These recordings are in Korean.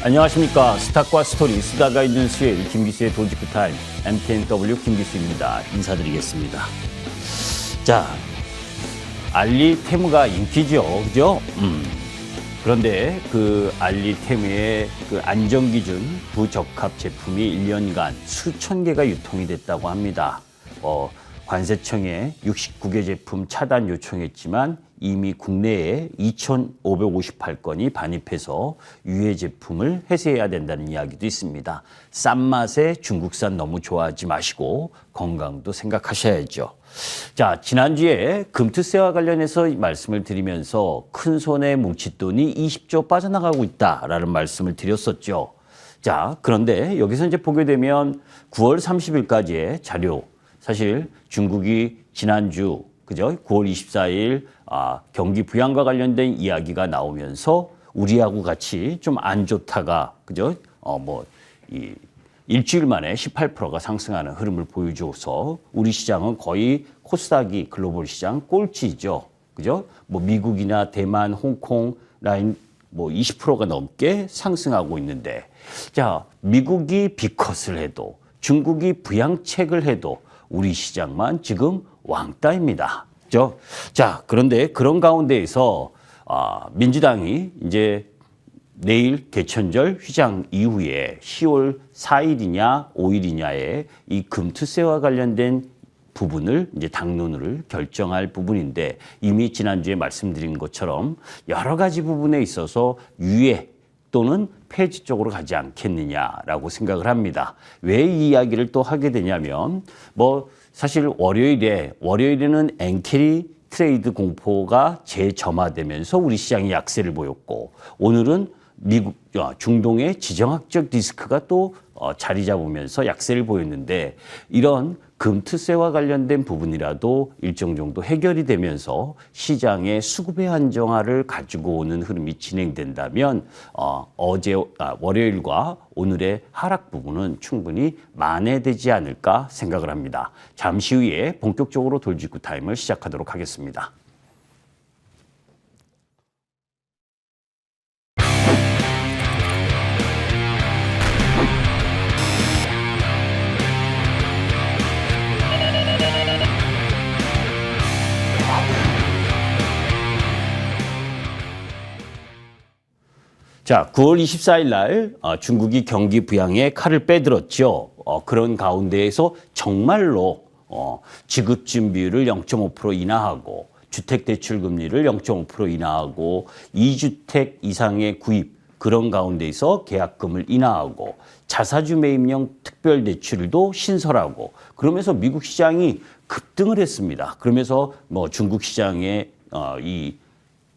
안녕하십니까. 스탁과 스토리, 쓰다가 있는 수요일 김기수의 돌직구 타임, MTNW 김기수입니다. 인사드리겠습니다. 자, 알리테무가 인기죠. 그죠? 그런데 그 알리테무의 그 안전기준 부적합 제품이 1년간 수천 개가 유통이 됐다고 합니다. 관세청에 69개 제품 차단 요청했지만 이미 국내에 2,558건이 반입해서 유해 제품을 해소해야 된다는 이야기도 있습니다. 싼 맛에 중국산 너무 좋아하지 마시고 건강도 생각하셔야죠. 자, 지난주에 금투세와 관련해서 말씀을 드리면서 큰 손에 뭉칫돈이 20조 빠져나가고 있다라는 말씀을 드렸었죠. 자, 그런데 여기서 이제 보게 되면 9월 30일까지의 자료, 사실 중국이 지난주 그죠? 9월 24일 경기 부양과 관련된 이야기가 나오면서 우리하고 같이 좀 안 좋다가 그죠? 일주일 만에 18%가 상승하는 흐름을 보여줘서 우리 시장은 거의 코스닥이 글로벌 시장 꼴찌죠. 그죠? 미국이나 대만, 홍콩 라인 20%가 넘게 상승하고 있는데, 자, 미국이 비컷을 해도 중국이 부양책을 해도 우리 시장만 지금 왕따입니다. 그죠? 자, 그런데 그런 가운데에서 민주당이 이제 내일 개천절 휘장 이후에 10월 4일이냐 5일이냐에 이 금투세와 관련된 부분을 이제 당론을 결정할 부분인데, 이미 지난주에 말씀드린 것처럼 여러 가지 부분에 있어서 유예 또는 폐지 쪽으로 가지 않겠느냐라고 생각을 합니다. 왜 이 이야기를 또 하게 되냐면 사실 월요일에는 엔캐리 트레이드 공포가 재점화되면서 우리 시장이 약세를 보였고, 오늘은 중동의 지정학적 리스크가 또 자리 잡으면서 약세를 보였는데, 이런 금투세와 관련된 부분이라도 일정 정도 해결이 되면서 시장의 수급의 안정화를 가지고 오는 흐름이 진행된다면 월요일과 오늘의 하락 부분은 충분히 만회되지 않을까 생각을 합니다. 잠시 후에 본격적으로 돌직구 타임을 시작하도록 하겠습니다. 자, 9월 24일 날 중국이 경기 부양에 칼을 빼들었죠. 그런 가운데에서 정말로 지급 준비율을 0.5% 인하하고 주택대출금리를 0.5% 인하하고 2주택 이상의 구입, 그런 가운데에서 계약금을 인하하고 자사주 매입형 특별대출도 신설하고, 그러면서 미국 시장이 급등을 했습니다. 그러면서 중국 시장의 이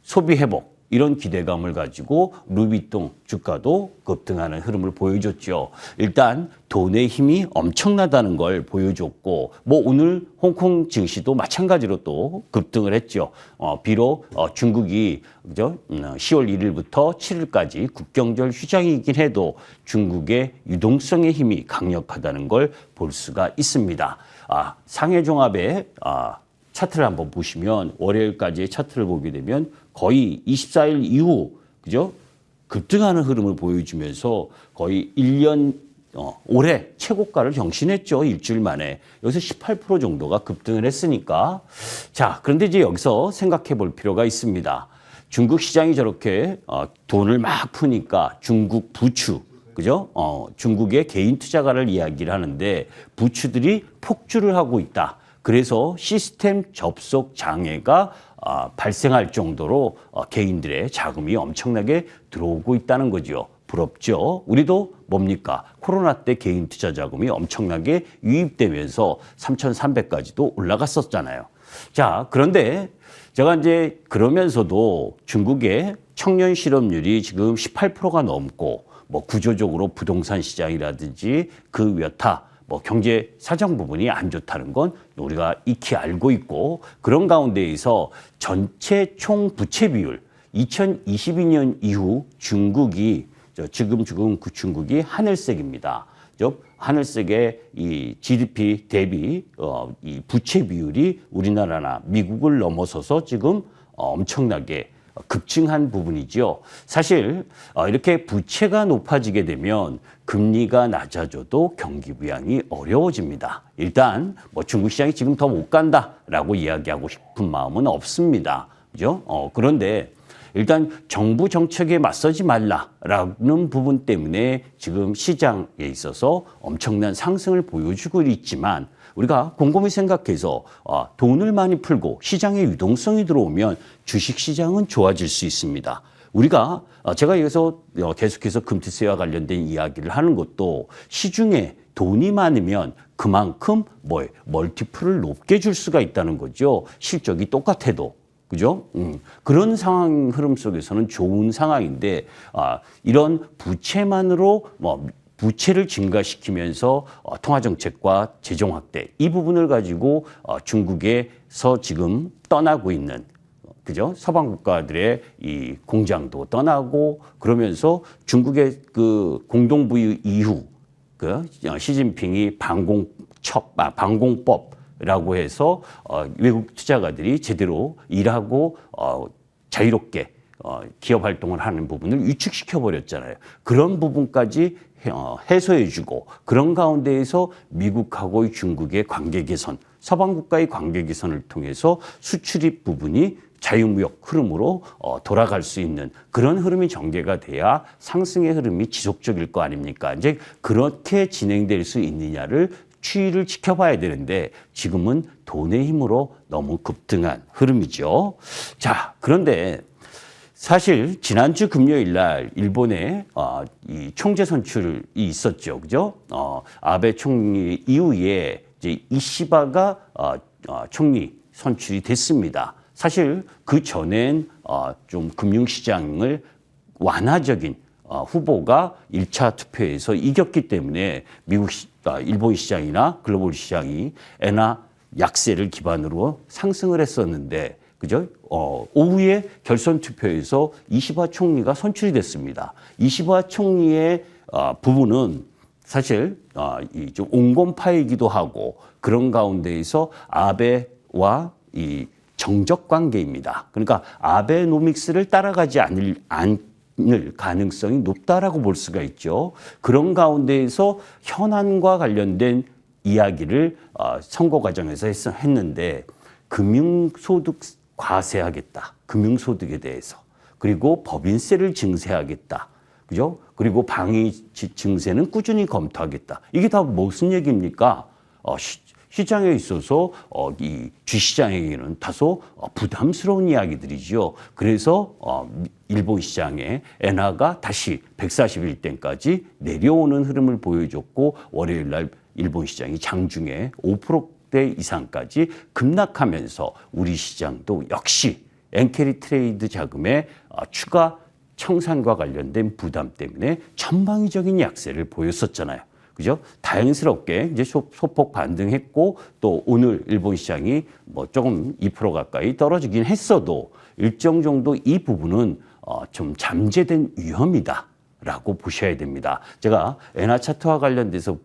소비 회복, 이런 기대감을 가지고 루비통 주가도 급등하는 흐름을 보여줬죠. 일단 돈의 힘이 엄청나다는 걸 보여줬고, 오늘 홍콩 증시도 마찬가지로 또 급등을 했죠. 비록 중국이 그죠? 10월 1일부터 7일까지 국경절 휴장이긴 해도 중국의 유동성의 힘이 강력하다는 걸 볼 수가 있습니다. 상해종합의 차트를 한번 보시면, 월요일까지의 차트를 보게 되면 거의 24일 이후 그죠? 급등하는 흐름을 보여주면서 거의 1년 올해 최고가를 경신했죠. 일주일 만에. 여기서 18% 정도가 급등을 했으니까. 자, 그런데 이제 여기서 생각해 볼 필요가 있습니다. 중국 시장이 저렇게 돈을 막 푸니까 중국 부추, 그죠? 중국의 개인 투자가를 이야기를 하는데 부추들이 폭주를 하고 있다. 그래서 시스템 접속 장애가 발생할 정도로 개인들의 자금이 엄청나게 들어오고 있다는 거죠. 부럽죠? 우리도 뭡니까? 코로나 때 개인 투자 자금이 엄청나게 유입되면서 3,300까지도 올라갔었잖아요. 자, 그런데 제가 이제 그러면서도 중국의 청년 실업률이 지금 18%가 넘고, 구조적으로 부동산 시장이라든지 그 여타 경제 사정 부분이 안 좋다는 건 우리가 익히 알고 있고, 그런 가운데에서 전체 총 부채 비율 2022년 이후 중국이 지금 그 중국이 하늘색입니다. 하늘색의 이 GDP 대비 이 부채 비율이 우리나라나 미국을 넘어서서 지금 엄청나게 급증한 부분이죠. 사실 이렇게 부채가 높아지게 되면 금리가 낮아져도 경기 부양이 어려워집니다. 일단 뭐 중국 시장이 지금 더 못 간다라고 이야기하고 싶은 마음은 없습니다. 그죠? 그런데 일단 정부 정책에 맞서지 말라라는 부분 때문에 지금 시장에 있어서 엄청난 상승을 보여주고 있지만 우리가 곰곰이 생각해서 돈을 많이 풀고 시장에 유동성이 들어오면 주식시장은 좋아질 수 있습니다. 우리가 제가 여기서 계속해서 금투세와 관련된 이야기를 하는 것도 시중에 돈이 많으면 그만큼 멀티플을 높게 줄 수가 있다는 거죠. 실적이 똑같아도. 그죠? 그런 상황 흐름 속에서는 좋은 상황인데 이런 부채만으로 부채를 증가시키면서 통화정책과 재정 확대 이 부분을 가지고 중국에서 지금 떠나고 있는 그죠? 서방 국가들의 이 공장도 떠나고 그러면서 중국의 그 공동부유 이후 그 시진핑이 방공법이라고 해서 외국 투자가들이 제대로 일하고 자유롭게 기업 활동을 하는 부분을 위축시켜 버렸잖아요. 그런 부분까지 해소해주고 그런 가운데에서 미국하고 중국의 관계 개선, 서방 국가의 관계 개선을 통해서 수출입 부분이 자유무역 흐름으로 돌아갈 수 있는 그런 흐름이 전개가 돼야 상승의 흐름이 지속적일 거 아닙니까? 이제 그렇게 진행될 수 있느냐를 추이를 지켜봐야 되는데 지금은 돈의 힘으로 너무 급등한 흐름이죠. 자, 그런데 사실 지난주 금요일 날 일본에 이 총재 선출이 있었죠, 그죠? 아베 총리 이후에 이제 이시바가 총리 선출이 됐습니다. 사실 그 전엔 좀 금융시장을 완화적인 후보가 1차 투표에서 이겼기 때문에 일본 시장이나 글로벌 시장이 엔화 약세를 기반으로 상승을 했었는데, 그죠? 오후에 결선 투표에서 이시바 총리가 선출이 됐습니다. 이시바 총리의 부분은 사실 좀 온건파이기도 하고 그런 가운데에서 아베와 이 정적 관계입니다. 그러니까 아베노믹스를 따라가지 않을 가능성이 높다라고 볼 수가 있죠. 그런 가운데에서 현안과 관련된 이야기를 선거 과정에서 했는데 금융소득 과세하겠다. 금융소득에 대해서. 그리고 법인세를 증세하겠다. 그죠? 그리고 방위 증세는 꾸준히 검토하겠다. 이게 다 무슨 얘기입니까? 시장에 있어서 이 주시장에게는 다소 부담스러운 이야기들이죠. 그래서 일본 시장의 엔화가 다시 141대까지 내려오는 흐름을 보여줬고 월요일 날 일본 시장이 장중에 5%대 이상까지 급락하면서 우리 시장도 역시 엔캐리 트레이드 자금의 추가 청산과 관련된 부담 때문에 전방위적인 약세를 보였었잖아요. 그죠? 다행스럽게 이제 소폭 반등했고 또 오늘 일본 시장이 뭐 조금 2% 가까이 떨어지긴 했어도 일정 정도 이 부분은 좀 잠재된 위험이다라고 보셔야 됩니다. 제가 엔화 차트와 관련돼서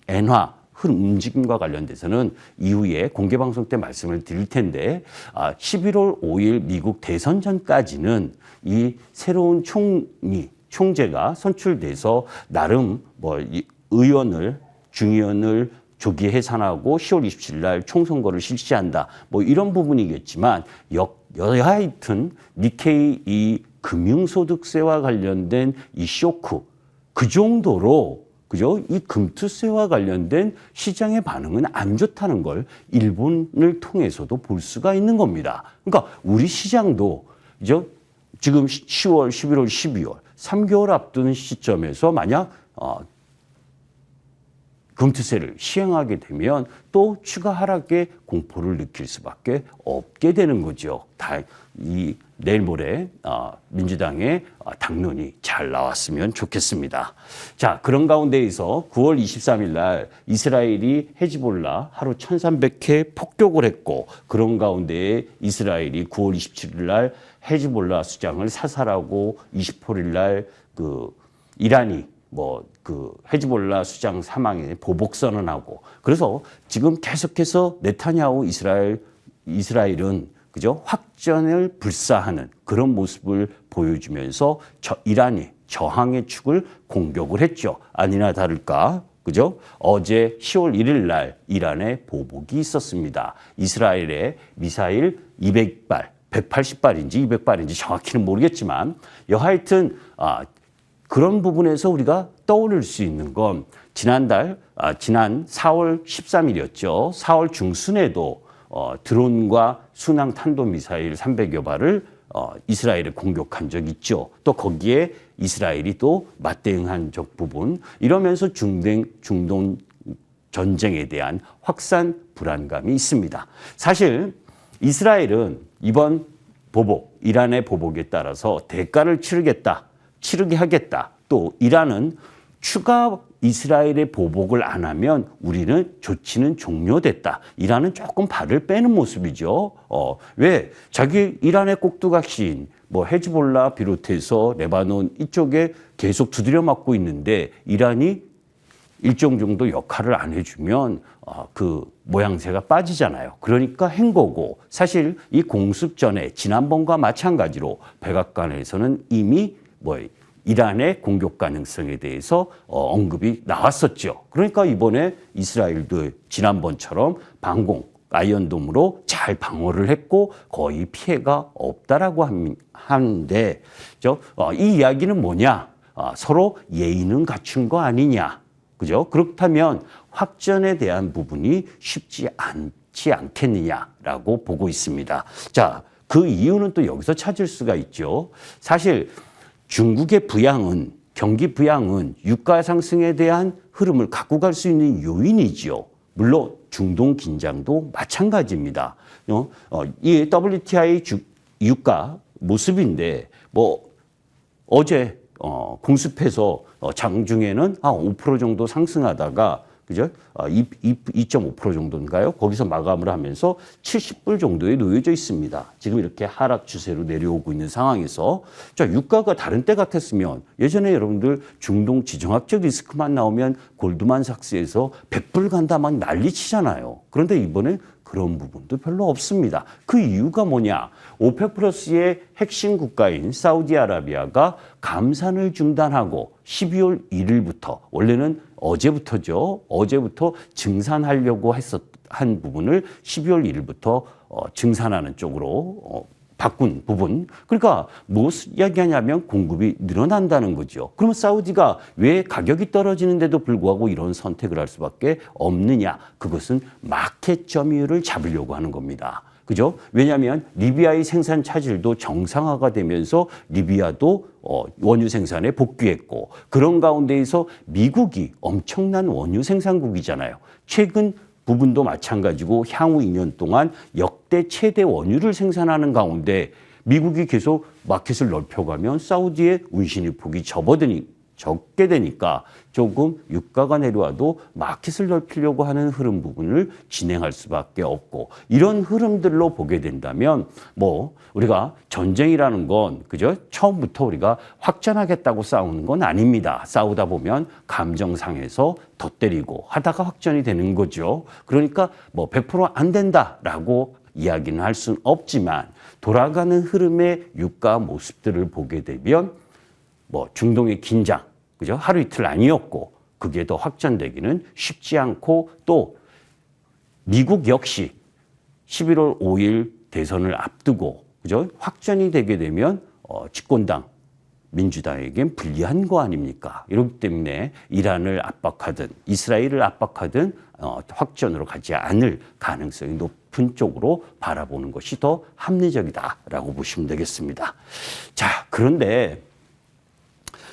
엔화 흐름 움직임과 관련돼서는 이후에 공개 방송 때 말씀을 드릴 텐데 11월 5일 미국 대선 전까지는 이 새로운 총재가 선출돼서 나름 중의원을 조기 해산하고 10월 27일 날 총선거를 실시한다. 이런 부분이겠지만 여하튼 니케이 이 금융소득세와 관련된 이 쇼크 그 정도로 그죠? 이 금투세와 관련된 시장의 반응은 안 좋다는 걸 일본을 통해서도 볼 수가 있는 겁니다. 그러니까 우리 시장도 그죠? 지금 10월, 11월, 12월 3개월 앞두는 시점에서 만약 금투세를 시행하게 되면 또 추가 하락의 공포를 느낄 수밖에 없게 되는 거죠. 내일 모레 민주당의 당론이 잘 나왔으면 좋겠습니다. 자, 그런 가운데에서 9월 23일 날 이스라엘이 헤즈볼라 하루 1,300회 폭격을 했고 그런 가운데에 이스라엘이 9월 27일 날 헤즈볼라 수장을 사살하고 28일 날 이란이 헤즈볼라 수장 사망에 보복 선언하고 그래서 지금 계속해서 네타냐후 이스라엘은 그죠? 확전을 불사하는 그런 모습을 보여주면서 이란이 저항의 축을 공격을 했죠. 아니나 다를까, 그죠? 어제 10월 1일 날 이란에 보복이 있었습니다. 이스라엘의 미사일 200발, 180발인지 200발인지 정확히는 모르겠지만 여하튼 그런 부분에서 우리가 떠올릴 수 있는 건 지난 4월 13일이었죠. 4월 중순에도 드론과 순항 탄도미사일 300여 발을 이스라엘에 공격한 적 있죠. 또 거기에 이스라엘이 또 맞대응한 적 부분, 이러면서 중동 전쟁에 대한 확산 불안감이 있습니다. 사실 이스라엘은 이번 보복, 이란의 보복에 따라서 대가를 치르게 하겠다. 또 이란은 추가 이스라엘의 보복을 안 하면 우리는 조치는 종료됐다. 이란은 조금 발을 빼는 모습이죠. 왜? 자기 이란의 꼭두각시인 헤즈볼라 비롯해서 레바논 이쪽에 계속 두드려 맞고 있는데 이란이 일정 정도 역할을 안 해주면 그 모양새가 빠지잖아요. 그러니까 한 거고, 사실 이 공습 전에 지난번과 마찬가지로 백악관에서는 이미 이란의 공격 가능성에 대해서 언급이 나왔었죠. 그러니까 이번에 이스라엘도 지난번처럼 방공, 아이언돔으로 잘 방어를 했고 거의 피해가 없다라고 하는데 이 이야기는 뭐냐? 서로 예의는 갖춘 거 아니냐? 그죠? 그렇다면 확전에 대한 부분이 쉽지 않지 않겠느냐라고 보고 있습니다. 자, 그 이유는 또 여기서 찾을 수가 있죠. 사실 중국의 경기 부양은 유가 상승에 대한 흐름을 갖고 갈 수 있는 요인이지요. 물론 중동 긴장도 마찬가지입니다. 이 WTI 유가 모습인데 어제 공습해서 장중에는 5% 정도 상승하다가 그죠? 2.5% 정도인가요? 거기서 마감을 하면서 70불 정도에 놓여져 있습니다. 지금 이렇게 하락 추세로 내려오고 있는 상황에서 유가가 다른 때 같았으면 예전에 여러분들 중동 지정학적 리스크만 나오면 골드만삭스에서 100불 간다 막 난리치잖아요. 그런데 이번엔 그런 부분도 별로 없습니다. 그 이유가 뭐냐? 오펙 플러스의 핵심 국가인 사우디아라비아가 감산을 중단하고 12월 1일부터, 원래는 어제부터죠. 어제부터 증산하려고 한 부분을 12월 1일부터 증산하는 쪽으로 바꾼 부분. 그러니까 무엇을 이야기하냐면 공급이 늘어난다는 거죠. 그러면 사우디가 왜 가격이 떨어지는데도 불구하고 이런 선택을 할 수밖에 없느냐? 그것은 마켓 점유율을 잡으려고 하는 겁니다. 그죠? 왜냐하면 리비아의 생산 차질도 정상화가 되면서 리비아도 원유 생산에 복귀했고, 그런 가운데에서 미국이 엄청난 원유 생산국이잖아요. 최근 부분도 마찬가지고 향후 2년 동안 역대 최대 원유를 생산하는 가운데 미국이 계속 마켓을 넓혀가면 사우디의 운신의 폭이 적게 되니까 조금 유가가 내려와도 마켓을 넓히려고 하는 흐름 부분을 진행할 수밖에 없고, 이런 흐름들로 보게 된다면 우리가 전쟁이라는 건 그죠? 처음부터 우리가 확전하겠다고 싸우는 건 아닙니다. 싸우다 보면 감정상에서 더 때리고 하다가 확전이 되는 거죠. 그러니까 100% 안 된다라고 이야기는 할 수는 없지만 돌아가는 흐름의 유가 모습들을 보게 되면 중동의 긴장, 그죠? 하루 이틀 아니었고, 그게 더 확전되기는 쉽지 않고, 또 미국 역시 11월 5일 대선을 앞두고, 그죠? 확전이 되게 되면 집권당 민주당에겐 불리한 거 아닙니까? 이렇기 때문에 이란을 압박하든 이스라엘을 압박하든 확전으로 가지 않을 가능성이 높은 쪽으로 바라보는 것이 더 합리적이다라고 보시면 되겠습니다. 자, 그런데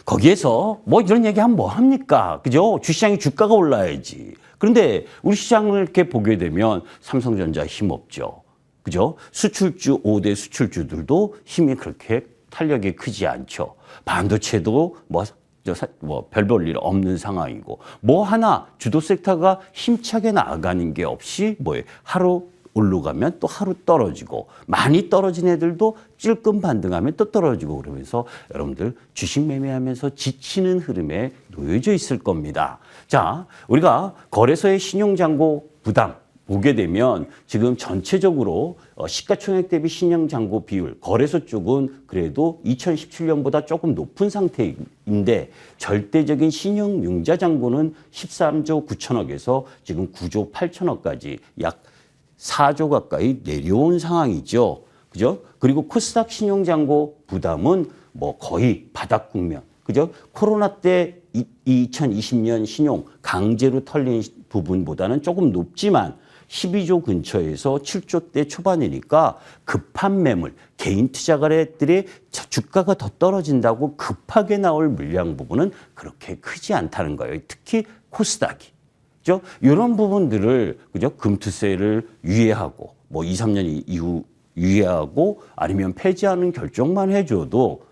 거기에서 이런 얘기하면 뭐 합니까? 그죠? 주시장이 주가가 올라야지. 그런데 우리 시장을 이렇게 보게 되면 삼성전자 힘없죠. 그죠? 수출주, 5대 수출주들도 힘이 그렇게 탄력이 크지 않죠. 반도체도 별 볼 일 없는 상황이고, 하나 주도 섹터가 힘차게 나아가는 게 없이 하루 올라가면 또 하루 떨어지고, 많이 떨어진 애들도 찔끔 반등하면 또 떨어지고, 그러면서 여러분들 주식 매매하면서 지치는 흐름에 놓여져 있을 겁니다. 자, 우리가 거래소의 신용잔고 부담 보게 되면 지금 전체적으로 시가총액 대비 신용잔고 비율, 거래소 쪽은 그래도 2017년보다 조금 높은 상태인데 절대적인 신용융자잔고는 13조 9천억에서 지금 9조 8천억까지 약 4조 가까이 내려온 상황이죠. 그죠? 그리고 코스닥 신용잔고 부담은 뭐 거의 바닥 국면. 그죠? 코로나 때 2020년 신용 강제로 털린 부분보다는 조금 높지만 12조 근처에서 7조대 초반이니까 급한 매물, 개인 투자가들의 주가가 더 떨어진다고 급하게 나올 물량 부분은 그렇게 크지 않다는 거예요. 특히 코스닥이. 그죠? 이런 부분들을 그죠? 금투세를 유예하고 뭐 2, 3년 이후 유예하고 아니면 폐지하는 결정만 해줘도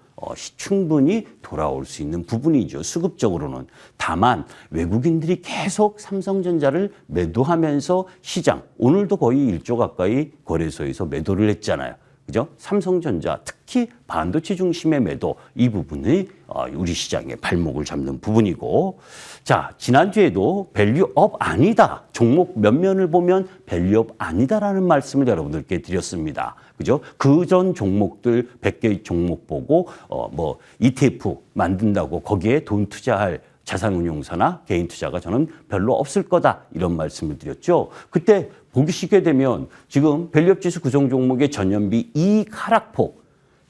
충분히 돌아올 수 있는 부분이죠. 수급적으로는. 다만 외국인들이 계속 삼성전자를 매도하면서 시장, 오늘도 거의 1조 가까이 거래소에서 매도를 했잖아요. 그죠? 삼성전자, 특히 반도체 중심의 매도, 이 부분이 우리 시장의 발목을 잡는 부분이고. 자, 지난주에도 밸류업 아니다. 종목 면면을 보면 밸류업 아니다라는 말씀을 여러분들께 드렸습니다. 그죠? 그전 종목들 100개 종목 보고, 뭐, ETF 만든다고 거기에 돈 투자할 자산운용사나 개인 투자가 저는 별로 없을 거다. 이런 말씀을 드렸죠. 그때 보시게 되면 지금 밸류업 지수 구성 종목의 전년비 이익 하락폭,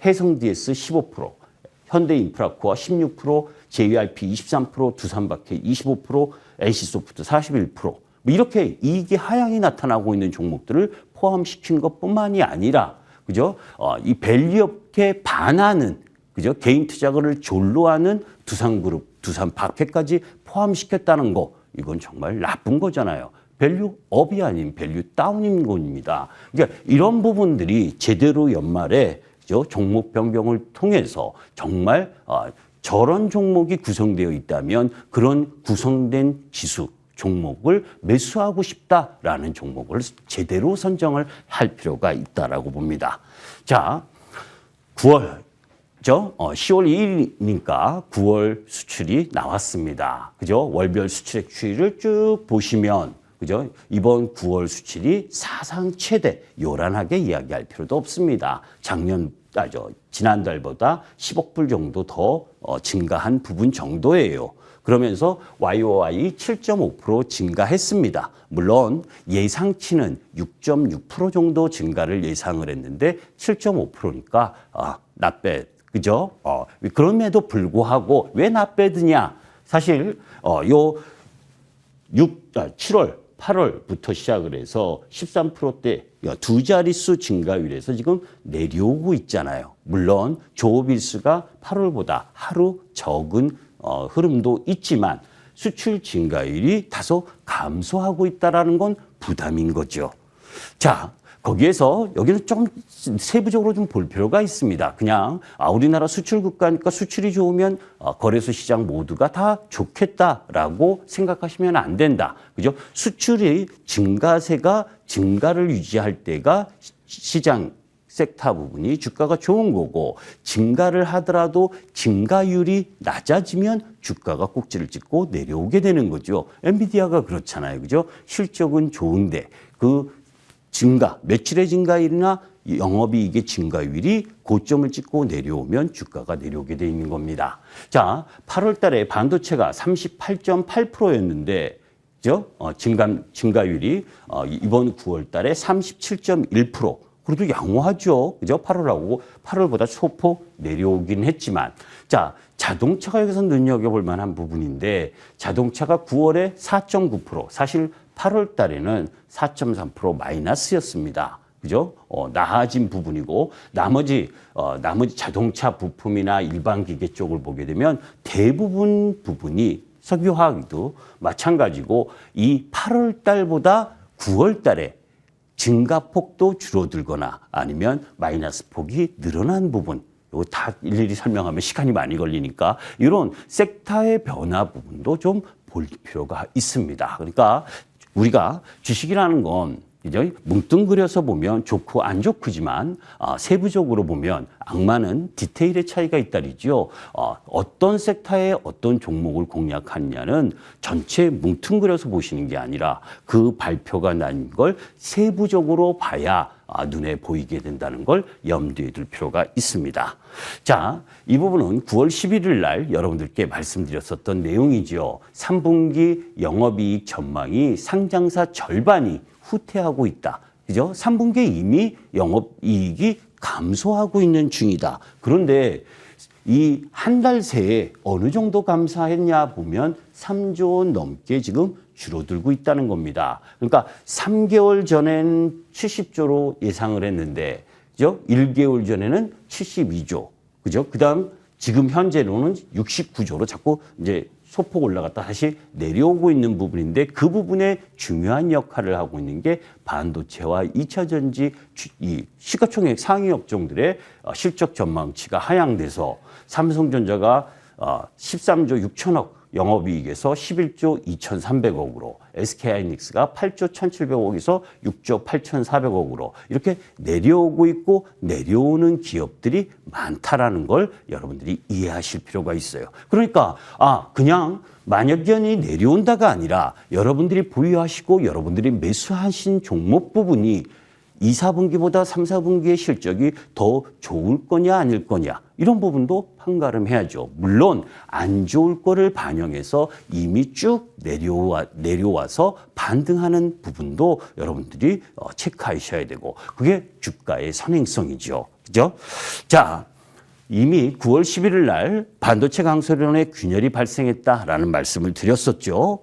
해성DS 15%, 현대인프라코아 16%, JYP 23%, 두산박해 25%, NC소프트 41%. 뭐 이렇게 이익이 하향이 나타나고 있는 종목들을 포함시킨 것뿐만이 아니라, 그죠? 이 밸류업에 반하는, 그죠? 개인 투자가를 졸로 하는 두산그룹, 두산박해까지 포함시켰다는 거, 이건 정말 나쁜 거잖아요. 밸류업이 아닌 밸류다운인 겁니다. 그러니까 이런 부분들이 제대로 연말에 종목 변경을 통해서 정말 저런 종목이 구성되어 있다면 그런 구성된 지수 종목을 매수하고 싶다라는 종목을 제대로 선정을 할 필요가 있다라고 봅니다. 자, 10월 2일이니까 9월 수출이 나왔습니다. 그죠? 월별 수출액 추이를 쭉 보시면, 그죠? 이번 9월 수출이 사상 최대, 요란하게 이야기할 필요도 없습니다. 지난달보다 10억 불 정도 더 증가한 부분 정도예요. 그러면서 YOY 7.5% 증가했습니다. 물론 예상치는 6.6% 정도 증가를 예상을 했는데 7.5%니까 not bad. 그죠? 그럼에도 불구하고 왜 not bad냐? 사실 7월, 8월부터 시작을 해서 13%대 두 자릿수 증가율에서 지금 내려오고 있잖아요. 물론 조업일수가 8월보다 하루 적은 흐름도 있지만 수출 증가율이 다소 감소하고 있다는 건 부담인 거죠. 자, 거기에서 여기는 좀 세부적으로 좀 볼 필요가 있습니다. 그냥 우리나라 수출 국가니까 수출이 좋으면 거래소 시장 모두가 다 좋겠다라고 생각하시면 안 된다. 그죠? 수출이 증가세가 증가를 유지할 때가 시장 섹터 부분이 주가가 좋은 거고, 증가를 하더라도 증가율이 낮아지면 주가가 꼭지를 찍고 내려오게 되는 거죠. 엔비디아가 그렇잖아요. 그죠? 실적은 좋은데 매출의 증가율이나 영업이익의 증가율이 고점을 찍고 내려오면 주가가 내려오게 돼 있는 겁니다. 자, 8월 달에 반도체가 38.8%였는데, 그죠? 증가율이 이번 9월 달에 37.1%. 그래도 양호하죠. 그죠? 8월보다 소폭 내려오긴 했지만. 자, 자동차가 여기서 눈여겨볼 만한 부분인데, 자동차가 9월에 4.9%, 사실 8월 달에는 4.3% 마이너스였습니다. 그죠? 나아진 부분이고, 나머지 자동차 부품이나 일반 기계 쪽을 보게 되면 대부분 부분이 석유화학도 마찬가지고, 이 8월 달보다 9월 달에 증가폭도 줄어들거나 아니면 마이너스 폭이 늘어난 부분, 이거 다 일일이 설명하면 시간이 많이 걸리니까 이런 섹터의 변화 부분도 좀 볼 필요가 있습니다. 그러니까 우리가 주식이라는 건 이제 뭉뚱그려서 보면 좋고 안 좋지만 세부적으로 보면 악마는 디테일의 차이가 있다리죠. 어떤 섹터에 어떤 종목을 공략하느냐는 전체 뭉뚱그려서 보시는 게 아니라 그 발표가 난 걸 세부적으로 봐야 눈에 보이게 된다는 걸 염두에 둘 필요가 있습니다. 자, 이 부분은 9월 11일 날 여러분들께 말씀드렸었던 내용이죠. 3분기 영업이익 전망이 상장사 절반이 후퇴하고 있다. 그죠? 3분기에 이미 영업이익이 감소하고 있는 중이다. 그런데 이 한 달 새에 어느 정도 감소했냐 보면 3조 원 넘게 지금 줄어들고 있다는 겁니다. 그러니까 3개월 전엔 70조로 예상을 했는데, 그죠? 1개월 전에는 72조, 그죠? 그다음 지금 현재로는 69조로 자꾸 이제 소폭 올라갔다 다시 내려오고 있는 부분인데 그 부분에 중요한 역할을 하고 있는 게 반도체와 2차 전지 이 시가총액 상위 업종들의 실적 전망치가 하향돼서 삼성전자가 13조 6천억 영업이익에서 11조 2,300억으로, SK하이닉스가 8조 1,700억에서 6조 8,400억으로 이렇게 내려오고 있고 내려오는 기업들이 많다라는 걸 여러분들이 이해하실 필요가 있어요. 그러니까 그냥 만약연이 내려온다가 아니라 여러분들이 보유하시고 여러분들이 매수하신 종목 부분이 2, 4분기보다 3, 4분기의 실적이 더 좋을 거냐 아닐 거냐 이런 부분도 판가름해야죠. 물론 안 좋을 거를 반영해서 이미 쭉 내려와서 반등하는 부분도 여러분들이 체크하셔야 되고 그게 주가의 선행성이죠. 그죠? 자, 이미 9월 11일 날 반도체 강소론의 균열이 발생했다라는 말씀을 드렸었죠.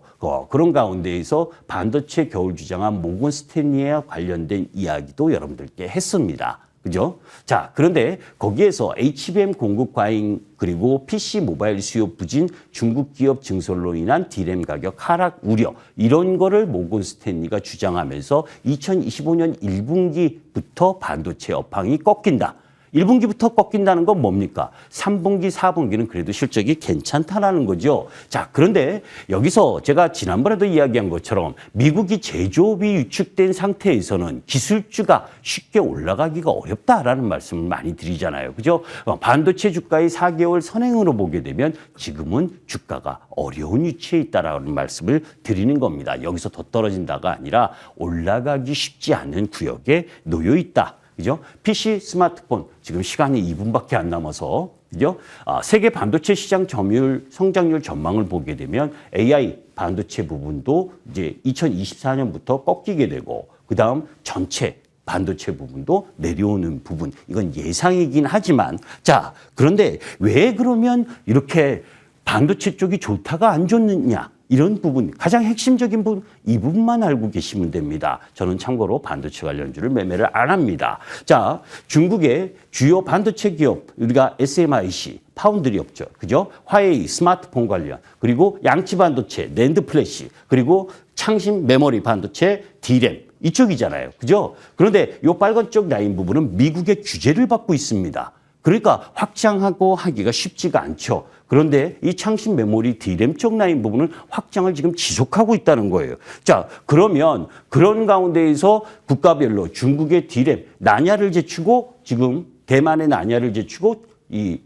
그런 가운데에서 반도체 겨울 주장한 모건 스탠리와 관련된 이야기도 여러분들께 했습니다. 그죠? 자, 그런데 거기에서 HBM 공급 과잉 그리고 PC 모바일 수요 부진, 중국 기업 증설로 인한 D램 가격 하락 우려 이런 거를 모건 스탠리가 주장하면서 2025년 1분기부터 반도체 업황이 꺾인다. 1분기부터 꺾인다는 건 뭡니까? 3분기, 4분기는 그래도 실적이 괜찮다라는 거죠. 자, 그런데 여기서 제가 지난번에도 이야기한 것처럼 미국이 제조업이 위축된 상태에서는 기술주가 쉽게 올라가기가 어렵다라는 말씀을 많이 드리잖아요. 그죠? 반도체 주가의 4개월 선행으로 보게 되면 지금은 주가가 어려운 위치에 있다라는 말씀을 드리는 겁니다. 여기서 더 떨어진다가 아니라 올라가기 쉽지 않은 구역에 놓여 있다. 그죠? PC, 스마트폰 지금 시간이 2분밖에 안 남아서 그죠? 세계 반도체 시장 점유율 성장률 전망을 보게 되면 AI 반도체 부분도 이제 2024년부터 꺾이게 되고 그다음 전체 반도체 부분도 내려오는 부분 이건 예상이긴 하지만 자, 그런데 왜 그러면 이렇게 반도체 쪽이 좋다가 안 좋느냐? 이런 부분, 가장 핵심적인 부분, 이 부분만 알고 계시면 됩니다. 저는 참고로 반도체 관련주를 매매를 안 합니다. 자, 중국의 주요 반도체 기업, 우리가 SMIC, 파운드리 업체, 그죠? 화웨이, 스마트폰 관련, 그리고 양치 반도체, 낸드 플래시, 그리고 창신 메모리 반도체, D램, 이쪽이잖아요. 그죠? 그런데 이 빨간 쪽 라인 부분은 미국의 규제를 받고 있습니다. 그러니까 확장하고 하기가 쉽지가 않죠. 그런데 이 창신 메모리 D램 쪽 라인 부분은 확장을 지금 지속하고 있다는 거예요. 자, 그러면 그런 가운데에서 국가별로 중국의 D램, 나냐를 제치고 지금 대만의 나냐를 제치고 이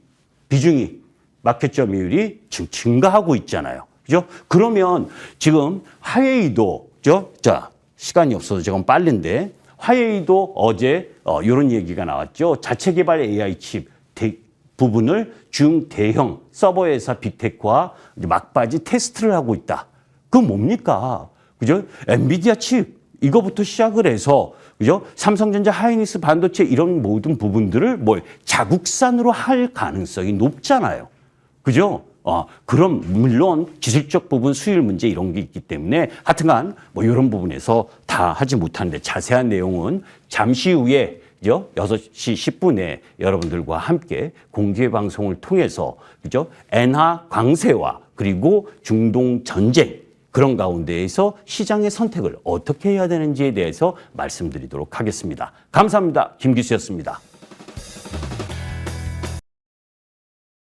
비중이 마켓 점유율이 지금 증가하고 있잖아요. 그죠? 그러면 지금 화웨이도, 그죠? 자, 시간이 없어서 조금 빠른데 화웨이도 어제 이런 얘기가 나왔죠. 자체 개발 AI 칩 부분을 중대형 서버 회사 빅테크와 막바지 테스트를 하고 있다. 그건 뭡니까? 그죠? 엔비디아 칩 이거부터 시작을 해서 그죠? 삼성전자 하이닉스 반도체 이런 모든 부분들을 자국산으로 할 가능성이 높잖아요. 그죠? 그럼 물론 기술적 부분 수율 문제 이런 게 있기 때문에 하여튼간 이런 부분에서 다 하지 못하는데 자세한 내용은 잠시 후에 6시 10분에 여러분들과 함께 공개 방송을 통해서 그죠? 엔화 강세와 그리고 중동 전쟁 그런 가운데에서 시장의 선택을 어떻게 해야 되는지에 대해서 말씀드리도록 하겠습니다. 감사합니다. 김 기수였습니다.